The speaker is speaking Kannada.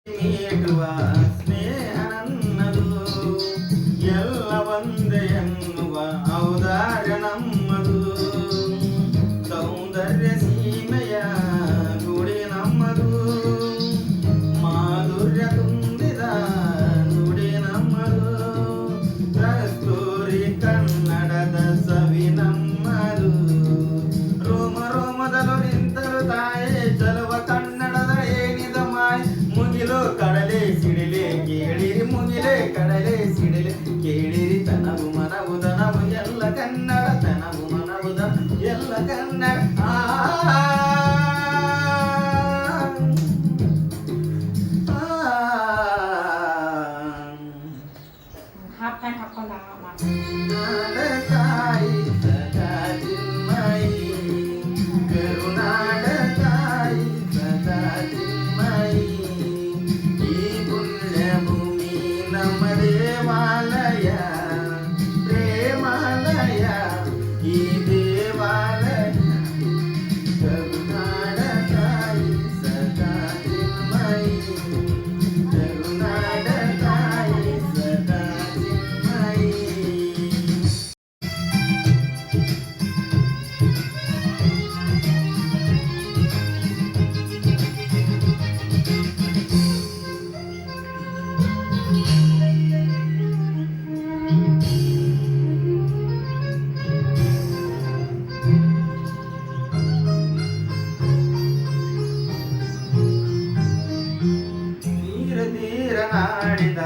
ನೀಡುವ ಸ್ನೇಹ ನನ್ನದು, ಎಲ್ಲ ಒಂದೇ ಎನ್ನುವ ಔದಾರ್ಯ ನಮ್ಮದು. ಸೌಂದರ್ಯ ಸೀಮೆಯ ಗುಡಿ ನಮ್ಮದು, ಮಾಧುರ್ಯ ತುಂಬಿದ ನುಡಿ ನಮ್ಮದು. ಕಸ್ತೂರಿ ಕನ್ನಡದ ಸವಿ ನಮ್ಮದು, ರೋಮ ರೋಮದಲು ನಿಂತರು ತಾಯೇ ಚಲುವ ಕನ್ನಡದ ಏನಿದ ಮಾಯೆ. ಮುಗಿಲು ಕಡಲೆ ಸಿಡಿಲೆ ಕೇಳಿರಿ, ಮುಗಿಲೆ ಕಡಲೆ ಸಿಡಿಲೆ ಕೇಳಿರಿ. ತನವು ಮನವು ದನವು ಎಲ್ಲ ಕನ್ನಡ, ತನವು ಮನವು ದನವು ಎಲ್ಲ ಕನ್ನಡ. ಹಾಫ್ ಪ್ಯಾಂಟ್ ಹಾಕೊಂಡ ತಾಯಿ ಸದಾ ಚಿನ್ಮಯಿ, ಕರುನಾಡ ತಾಯಿ ಸದಾ ಚಿನ್ಮಯಿ. ಈ ಪುಣ್ಯ ಭೂಮಿ ನಮ್ಮ ದೇವಾಲಯ, ಪ್ರೇಮಾಲಯ ಈ ದೇವಾಲಯ. ಕರುನಾಡ ತಾಯಿ ಸದಾ ಚಿನ್ಮಯಿ, ಕರುನಾಡ ತಾಯಿ ಸದಾ ಚಿನ್ಮಯಿ. ತೀರ ತೀರ ನಾಡಿದ